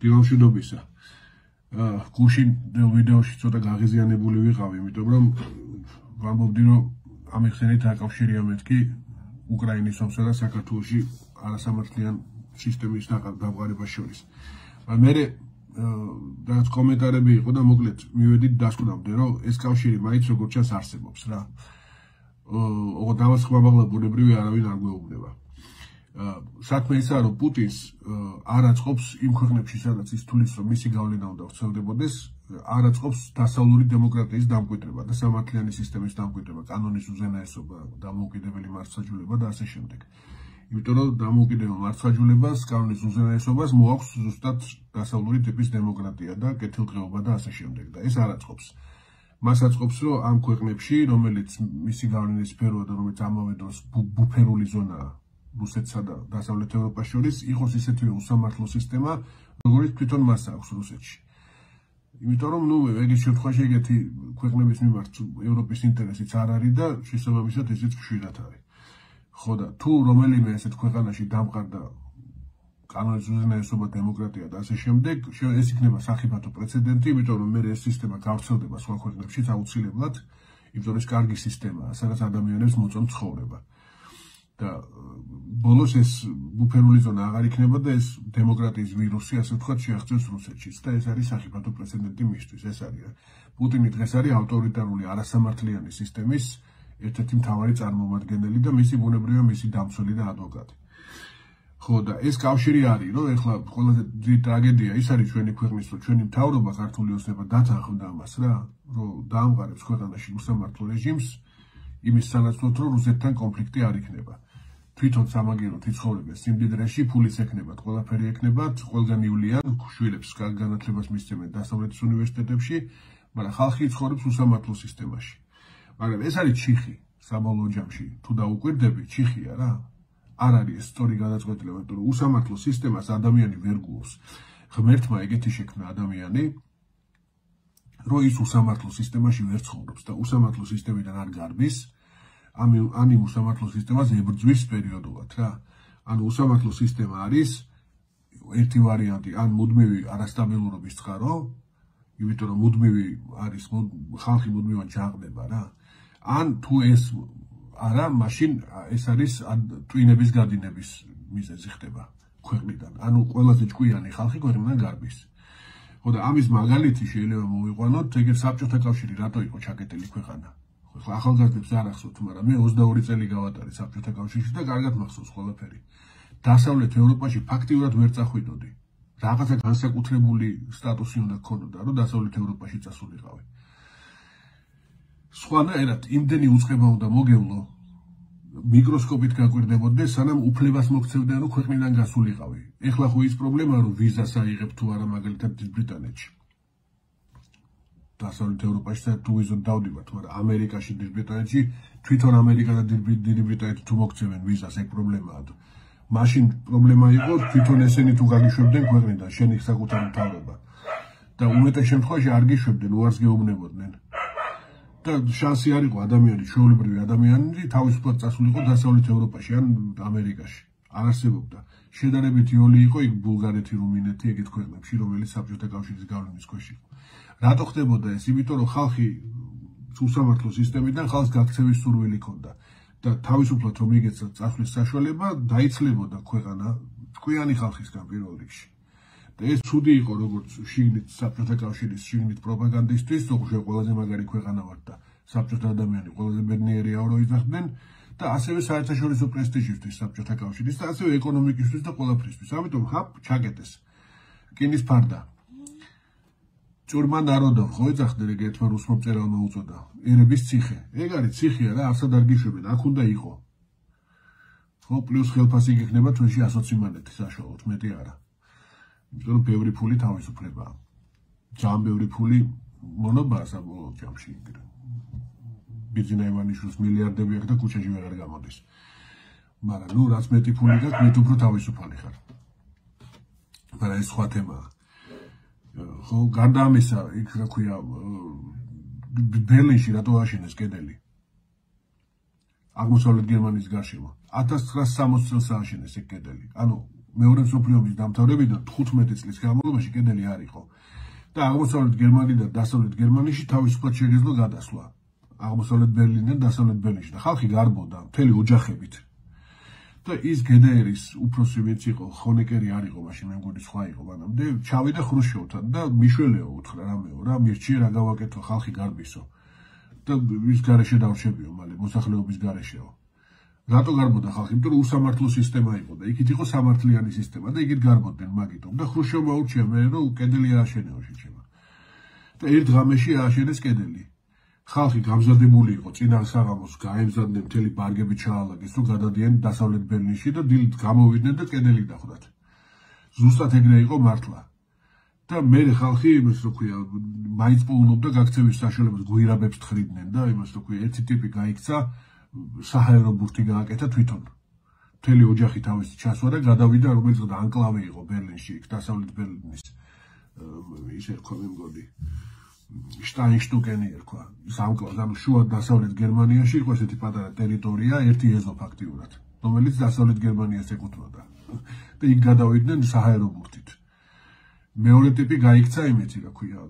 დილამშვიდობისა. გუშინ ვიდეოში ცოტა გაღიზიანებული ვიყავი, იმიტომ რომ ვამბობდი, რომ ამიხსენით აკავშირია მეთქი უკრაინის ომსა და საქართველოში არასამართლიან სისტემის დამყარებას შორის. მე რაც კომენტარები იყო და მოკლედ მივედით დასკვნამდე, რომ ეს კავშირი მაინც როგორც ჩანს არსებობს რა. ოღონდ ამას ხმამაღლა ბუნებრივი არავინ არ გვეუბნება. საქმე ისაა, რომ პუტინს არ აწყობს იმ ქვეყნებში, სადაც ის თulis, რომ მისი გავლენა უნდა ვრცელდებოდეს, არ აწყობს დასავლური დემოკრატიის დამკვიდრება და სამართლიანი სისტემის დამკვიდრება, კანონის უზენაესობა, დამოუკიდებელი მართლმსაჯულება და ასე შემდეგ. იმიტომ რომ დამოუკიდებელ მართლმსაჯულებას, კანონის უზენაესობას მოაქვს ზუსტად დასავლური ტიპის დემოკრატია და კეთილდღეობა და ასე შემდეგ და ეს არ აწყობს. მას აწყობს, რომ ამ ქვეყნებში, რომელიც მისი გავლენის სფეროა და რომელიც ამავე დროს ბუფერული ზონაა რუსეთსა და დასავლეთ ევროპას შორის, იყოს ისეთივე უსამართლო სისტემა, როგორც თვითონ მას აქვს რუსეთში. იმიტომ რომ ეგის შემთხვევაში ეგეთი ქვეყნების მიმართ ევროპის ინტერესიც არ არის და შესაბამისად ესეც ხშირად არის. ხო და თუ რომელიმე ესეთ ქვეყანაში დამყარდა კანონის უზენაესობა, დემოკრატია და ასე შემდეგ, ეს იქნება სახიფათო პრეცედენტი, იმიტომ რომ მე ეს სისტემა გავრცელდება სხვა ქვეყნებშიც აუცილებლად, იმიტომ რომ ეს კარგი სისტემაა, სადაც ადამიანებს მოწონთ ცხოვრება. და ბოლოს ეს ბუფერული ზონა აღარ იქნება და ეს დემოკრატიის ვირუსი, ასე ვთქვათ, შეაღწევს რუსეთშიც და ეს არის სახიფათო პრეცედენტი მისთვის. ეს არის პუტინი დღეს არის ავტორიტარული არასამართლიანი სისტემის ერთ-ერთი მთავარი წარმომადგენელი და მისი ბუნებრივია მისი დამცველი და ადვოკატი. ხო და ეს კავშირი არის, რომ ეხლა ყველაზე დიდი ტრაგედია ის არის ჩვენი ქვეყნის, რომ ჩვენი მთავრობა ქართული ოცნება დათანხმდა ამას რა, რომ დაამყარებს ქვეყანაში უსამართლო რეჟიმს იმის სანაცვლოდ, რომ რუსეთთან კონფლიქტი არ იქნება. თვითონ სამაგიეროდ იცხოვრებენ სიმდიდრეში, ფულიც ექნებათ, ყველაფერი ექნებათ, ყველგან ივლიან, შვილებს განათლებას მისცემენ დასავლეთის უნივერსიტეტებში, მაგრამ ხალხი იცხოვრებს უსამართლო სისტემაში. მაგრამ ეს არის ჩიხი საბოლოო ჯამში, თუ დაუკვირდები, ჩიხია რა. არ არის ეს სწორი გადაწყვეტილება, რომ უსამართლო სისტემას ადამიანი ვერ გულს. ღმერთმა ეგეთი შექმნა ადამიანი, რომ ის უსამართლო სისტემაში ვერ ცხოვრობს და უსამართლო სისტემიდან არ გარბის. ამ უსამართლო სისტემას ებრძვის პერიოდულად რა. ანუ უსამართლო სისტემა არის ერთი ვარიანტი, ან მუდმივი არასტაბილურობის წყარო, იმიტომ რომ მუდმივი არის ხალხი მუდმივად ჯაყდება რა. ან თუ ეს არა, მაშინ ეს არის ტვინების გადინების მიზეზი ხდება ქვეყნიდან. ანუ ყველაზე ჭკვიანი ხალხი ქვეყნიდან გარბის. ხო და ამის მაგალითი შეიძლება მოვიყვანოთ, ეგრეთ საბჭოთა კავშირი რატო იყო ჩაკეტილი ქვეყანა. ახალგაზრდებს არ ახსოვთ, მაგრამ მე 22 წელი გავატარე საბჭოთა კავშირში და კარგად მახსოვს ყველაფერი. დასავლეთ ევროპაში ფაქტიურად ვერ წახვიდოდი. რაღაცა განსაკუთრებული სტატუსი უნდა გქონოდა, რომ დასავლეთ ევროპაში წასულიყავი. სხვანაირად იმდენი უწყება უნდა მოგევლო, მიკროსკოპით გაკვირდებოდე, სანამ უფლებას მოქცევდნენ, რომ ქვეყნიდან გასულიყავი. ეხლა ხო ის პრობლემაა, რომ ვიზას აიღებ თუ არა მაგალითად დიდ ბრიტანეთში. დასავლეთ ევროპაში თუ ვიზოთ დავდივართ, მაგრამ ამერიკაში, დიდ ბრიტანეთში, თვითონ ამერიკა და დიდი ბრიტანეთი თუ მოქცევენ ვიზას, ეგ პრობლემაა. მაშინ პრობლემა იყო თვითონ ესენი თუ გაგიშვებდნენ ქვეყნიდან, შენი საკუთარი მთავრობა. და უმეტეს შემთხვევაში არ გიშვებდნენ, უარს გეუბნებოდნენ. და შანსი არ იყო ადამიანი, ჩვეულებრივი ადამიანი თავისუფლად წასულიყო დასავლეთ ევროპაში ან ამერიკაში. არ არსებობდა. შედარებით იოლი იყო იქ ბულგარეთი, რუმინეთი, ეგეთ ქვეყნებში, რომელიც საბჭოთა კავშირის გავლენის ქვეშ იყო. რატო ხდებოდა ეს? იმიტომ რომ ხალხი უსამართლო სისტემიდან ხალხს გაქცევის სურვილი ჰქონდა და თავისუფლად რომ იგეცა წასვლის საშუალება, დაიცლებოდა ქვეყანა ჭკვიანი ხალხისგან პირველ რიგში. და ეს ცუდი იყო როგორც შიგნით საბჭოთა კავშირის შიგნით პროპაგანდისტვის, თუმცა ყველაზე მაგარი ქვეყანა ვართ და საბჭოთა ადამიანი ყველაზე ბედნიერია რომ იძახდნენ და ასევე საერთაშორისო პრესტიჟისთვის საბჭოთა კავშირის და ასევე ეკონომიკისთვის და ყველაფრისთვის. ამიტომ ჩაკეტეს. რკინის ფარდა. ჭურმა ნაროდოვ ხო ეძახდნენ ეგ ერთმა რუს მომწერალმა უწოდა. ერების ციხე. ეგ არის ციხეა რა, არსად არ გიშვებენ, აქ უნდა იყო. ხო, პლუს ხელფასი გექნება თვეში 120 მონეტი საშუალოდ, მეტი არა. იმიტომ რომ ბევრი ფული თავისუფლებაა. ძალიან ბევრი ფული მონობაა საბოლოო ჯამში. ბიძინა ივანიშვილს მილიარდები აქვს და ქუჩაში ვეღარ გამოდის. მაგრამ რაც მეტი ფული გაქვს, მეტ უფრო თავისუფალი ხარ. მაგრამ ეს სხვა თემაა. ხო, გარდა ამისა, იქ რა ქვია, ბერლინში რატო ააშენეს კედელი? აღმოსავლეთ გერმანიის გარშემო. 1960 წელს ააშენეს ეგ კედელი. ანუ მეორე მსოფლიო ომის დამთავრებიდან 15 წლის განმავლობაში კედელი არ იყო. და აღმოსავლეთ გერმანიიდან დასავლეთ გერმანიაში თავისუფლად შეგეძლო გადასვლა. აღმოსავლეთ ბერლინიდან დასავლეთ ბერლინში და ხალხი გარბოდა მთელი ოჯახებით. და ის გედერის უფროსი ვინც იყო, ხონეკერი არ იყო მაშინ, მე მგონი სხვა იყო მანამდე, ჩავიდა ხრუშჩოვთან და მიშველეო უთხრა რამეო რა, მირჩიე რა გავაკეთო, ხალხი გარბისო. და ის გარეშე დავრჩებიო მალე, მოსახლეობის გარეშეო. რატო გარბოდა ხალხი? იმიტომ რომ უსამართლო სისტემა იყო და იქით იყო სამართლიანი სისტემა და იქით გარბოდნენ მაგიტომ და ხრუშჩოვმა ურჩია მე რომ კედელი ააშენეო შეჩება. და ერთ ღამეში ააშენეს კედელი. ხალხი გამზადებული იყო წინა საღამოს გაემზადნენ მთელი ბარგები ჩაალაგეს რომ გადადიან დასავლეთ ბერლინში და დილით გამოვიდნენ და კედელი დახვდათ. ზუსტად ეგრე იყო მართლა. და მე ხალხი იმას რო ქვია მაინც პოულობდა გაქცევის საშუალებას გვირაბებს თხრიდნენ და იმას რო ქვია ერთი ტიპი გაიქცა საჰაერო ბურთი გააკეთა თვითონ. მთელი ოჯახი თავისი ჩასვა და გადავიდა რომელიც ანკლავი იყო ბერლინში, იქ დასავლეთ ბერლინის ისე რქვა მე მგონი შტაინშტუკენი ერქვა. სამკლავს, ანუ შუა დასავლეთ გერმანიაში იყო ესეთი პატარა ტერიტორია, ერთი ეზო ფაქტიურად, რომელიც დასავლეთ გერმანიას ეკუთვნოდა. და იქ გადავიდნენ საჰაერო ბურთით. მეორე ტიპი გაიქცა იმეთი, რა ქვია,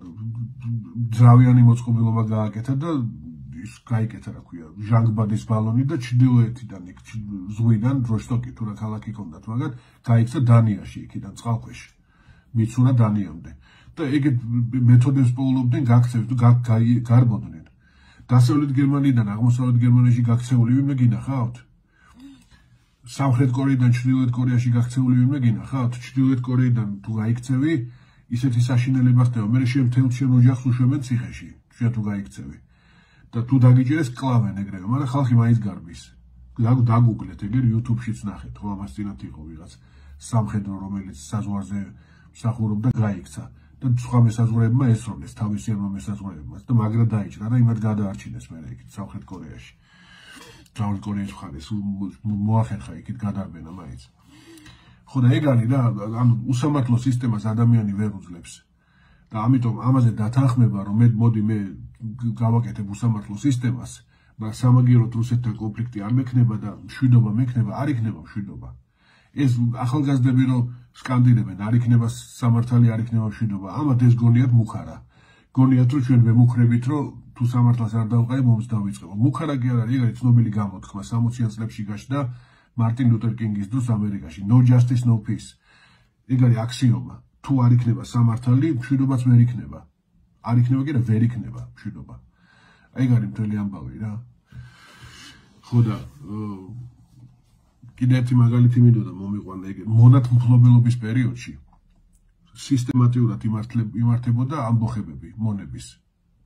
ძრავიანი მოწყობილობა გააკეთა და ის გაიკეთა, რა ქვია, ჟანგბადის ბალონი და ჩრდილოეთიდან იქ ზღვიდან დროშტოკი თუ რა ქალაქი ჰქონდათ, მაგრამ გაიქცა დანიაში, იქიდან წყალქვეშ. მიცურა დანიამდე. და ეგეთ მეთოდებს პოულობდნენ გაქცევს თუ გარბოდნენ. დასავლეთ გერმანიიდან აღმოსავლეთ გერმანიაში გაქცეული ვინმე გინახავთ? სამხრეთ კორეიდან ჩრდილოეთ კორეაში გაქცეული ვინმე გინახავთ? ჩრდილოეთ კორეიდან თუ გაიქცევი, ისეთი საშინელება ხდება, მე შემთელ შენ ოჯახს უშვებენ ციხეში, შენ თუ გაიქცევი. და თუ დაგიჭირეს კლავენ ეგრევე, მაგრამ ხალხი მაინც გარბის. დაგუგლეთ ეგერ YouTube-შიც ნახეთ, ხო ამას წინათ იყო ვიღაც სამხედრო რომელიც საზღვარზე მსახურობდა გაიქცა. და სხვა მესაზღვრეებმა ესროლეს თავისიანმა მესაზღვრეებმაც და მაგრა დაიჭრა და იმათ გადაარჩინეს მე იქით სამხრეთ კორეაში. სამხრეთ კორეის მხარეს მოახერხა იქით გადარბენა მაინც. ხო და ეგ არის რა, ანუ უსამართლო სისტემას ადამიანი ვერ უძლებს. და ამიტომ ამაზე დათანხმება რომ მოდი მე გავაკეთებ უსამართლო სისტემას, მაგრამ სამაგიეროდ რუსეთთან კონფლიქტი არ მექნება და მშვიდობა მექნება, არ იქნება მშვიდობა. ეს ახალგაზრდები რომ სკანდირებენ, არ იქნება სამართალი, არ იქნება მშვიდობა. ამათ ეს გონიათ მუხარა. გონიათ რომ ჩვენ ვემუქრებით, რომ თუ სამართლს არ დავყავ, ომს დავიწყებ. მუხარა კი არ არის, ეგ არის ცნობილი გამოთქმა 60-იან წლებში გაჩნდა მარტინ ლუთერ კინგის დროს ამერიკაში. No justice, no peace. ეგ არის აქსიომა. თუ არ იქნება სამართალი, მშვიდობაც ვერ იქნება. არ იქნება კი რა, ვერ იქნება მშვიდობა. ეგ არის მთელი ამბავი რა. ხო და კიდე ერთი მაგალითი მინდოდა მომიყვანა ეგ მონათმფლობელობის პერიოდში სისტემატიურად იმართებოდა ამბოხებები მონების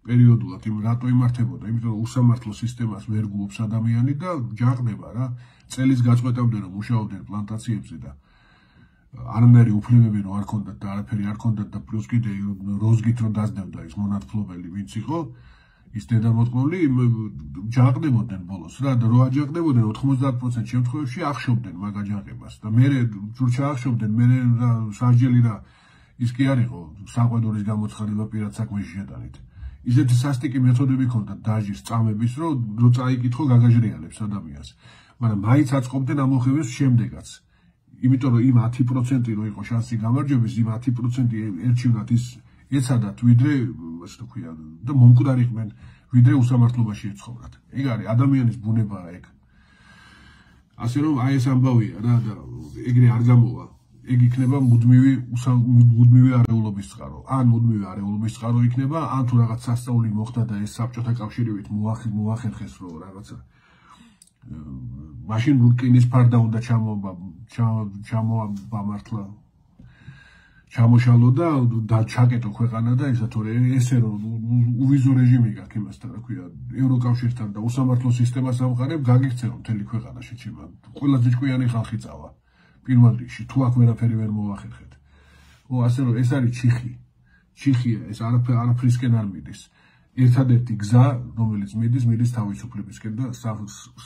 პერიოდულად რატო იმართებოდა იმიტომ რომ უსამართლო სისტემას ვერ გულობს ადამიანი და ჯაყდება რა წელის გაწყვეტამდე რომ მუშაობდნენ პლანტაციებზე და არანაირი უფლებები რომ არ ქონდათ და არაფერი არ ქონდათ და პლუს კიდე როზგით რომ დაძნევდა ის მონათმფლობელი ვინც იყო ის დედამოწყობლი ჯაყდებოდნენ ბოლოს რა და რო აჯაყდებოდნენ 90% შემთხვევებში ახშობდნენ მაგ აჯაყებას და მე თუ ჩაახშობდნენ მე სასჯელი რა ის კი არ იყო საყვედურის გამოცხადება პირად საქმეში შეტანით ისეთი სასტიკი მეთოდები ქონდათ დაჟის წამების რომ წაიკითხო გაგაჟრიალებს ადამიანს მაგრამ მაინც აწყობდნენ ამოხევის შემდეგაც იმიტომ რომ იმ 10% რო იყო შანსი გამარჯვების იმ 10% ერჩივნათ ის ეცადათ ვიდრე ასე თუ ქვია და მომკვდარიყვნენ ვიდრე უსამართლობაში ეცხოვრათ ეგ არის ადამიანის ბუნებაა ეგ ასე რომ აი ეს ამბავია რა და ეგრე არ გამოვა ეგ იქნება მუდმივი არეულობის წყარო ან მუდმივი არეულობის წყარო იქნება ან თუ რაღაც სასწაული მოხდა და ეს საბჭოთა კავშირივით მოახერხეს რომ რაღაცა მაშინ რუკინის ფარდა უნდა ჩამოამართლა ჩამოშალო და ჩაკეტო ქვეყანა და ისა თორე ესე რომ უვიზო რეჟიმი გაქვს იმასთან რა ქვია ევროკავშირთან და უსამართლო სისტემას ამყარებ გაგიქცევა მთელი ქვეყანა შეჩება ყველაზე ჭკვიანი ხალხი წავა პირველ რიგში თუ აქ ვერაფერი ვერ მოახერხეთ ო ასე რომ ეს არის ჩიხია ეს არაფრისკენ არ მიდის ერთადერთი გზა რომელიც მიდის თავისუფლებისკენ და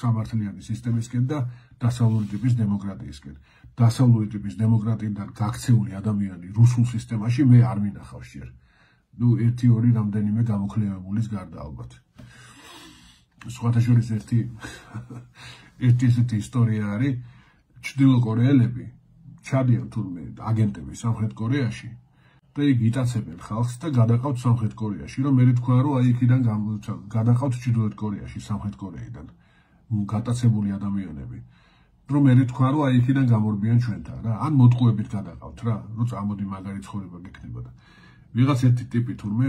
სამართლიანი სისტემისკენ და დასავლური ტიპის დემოკრატიისკენ დასავლური ტიპის დემოკრატიიდან გაქცეული ადამიანი რუსულ სისტემაში მე არ მინახავს ჯერ. ნუ 1-2 რამდენიმე გამოკლევებულის გარდა ალბათ. სხვათა შორის ერთი ესეთი ისტორია არის ჩრდილო კორეელები ჩადიან თურმე აგენტები სამხრეთ კორეაში და იქ იტაცებენ ხალხს და გადაყავთ სამხრეთ კორეაში, რომ მე თქვა რომ აი იქიდან გადაყავთ ჩრდილოეთ კორეაში, სამხრეთ კორეიდან გატაცებული ადამიანები. რომ მე თქვა რომ აი იქიდან გამორბიან ჩვენთან რა, ან მოტყუებით გადაყავთ რა, რომ წამოდი მაგარი ცხოვრება გექნება და ვიღაც ერთი ტიპი თურმე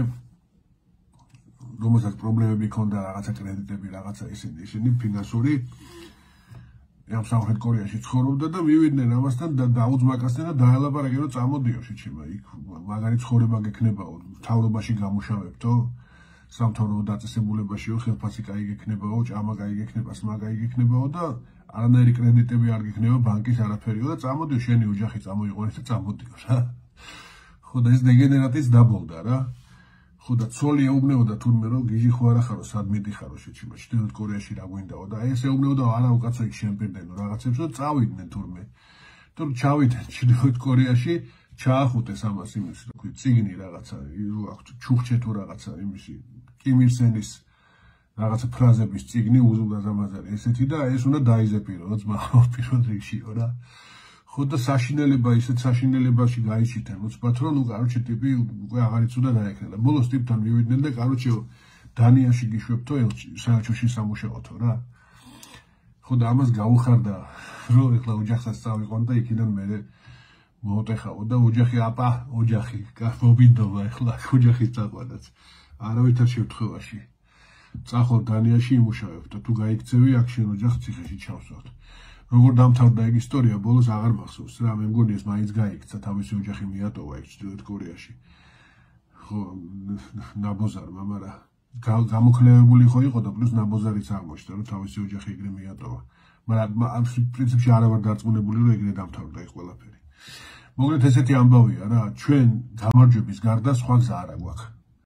რომელსაც პრობლემები ჰქონდა რაღაცა კრედიტები, რაღაცა ისინი ფინანსური ამ სამხრეთ კორეაში ცხოვრობდა და მივიდნენ ამასთან და დაუძმაკასდნენ და დაელაპარაკენ რომ წამოდიო შეჩება იქ მაგარი ცხოვრება გექნებაო, თავრობაში გამუშავებთო, სამთავრობო დაწესებულებაშიო, ხელფასი კაი გექნებაო, ჭამა კაი გექნება, სმა კაი გექნებაო და არანაირი კრედიტები არ გექნება ბანკის არაფერიო და წამოდიო შენი ოჯახი წამოიყვანეს და წამოდიო რა. ხო და ეს დეგენერატიც დაბოლდა რა. ხო და ცოლი ეუბნებოდა თურმე რომ გიჟი ხო არა ხარო, სად მიდიხარო შეჩება, ჩრდილოეთ კორეაში რა გვინდაო და ეს ეუბნებოდა არა უკაცო იქ შემპირდენო რაღაცებს და წავიდნენ თურმე. თორემ ჩავიდნენ ჩრდილოეთ კორეაში, ჩაახუტეს ამას იმის, რა ქვია, წიგნი რაღაცა, ჩუხჩე თუ რაღაცა იმისი, კიმ ირ სენის რაღაცა ფრაზების წიგნი უზურგაზამაზარი ესეთი და ეს უნდა დაიზეპირო ძმაო პირველ რიგშიო რა. ხო და საშინელება ისეთ საშინელებაში გაიჩიტენ უცბად რომ ნუ კაროჩე ტიპი უკვე აღარ იცოდა დაეკრელა. ბოლოს ტიპთან მივიდნენ და კაროჩე დანიაში გიშვებთო საერთოში სამუშაოთო რა. ხო და ამას გაუხარდა რომ ეხლა ოჯახსაც წავიყვან და იქიდან მე მოუტეხაო და ოჯახი აპა ოჯახი მობინდობა ეხლა ოჯახის წაყვანაც არავითარ შემთხვევაში წახვალ დანიაში იმუშავებ და თუ გაიქცევი აქ შენ ოჯახს ციხეში ჩავსვათ. როგორ დამთავრდა ეგ ისტორია ბოლოს აღარ მახსოვს რა, მე მგონი ეს მაინც გაიქცა, თავისი ოჯახი მიატოვა იქ ჩრდილოეთ კორეაში. ხო ნაბოზარმა, მაგრამ გამოქნევებული ხო იყო და პლუს ნაბოზარიც აღმოჩნდა რომ თავისი ოჯახი ეგრე მიატოვა. მაგრამ ამ პრინციპში არა ვარ დარწმუნებული რომ ეგრე დამთავრდა ეს ყველაფერი. მოკლედ ესეთი ამბავია რა, ჩვენ გამარჯვების გარდა სხვა გზა არ აქვს.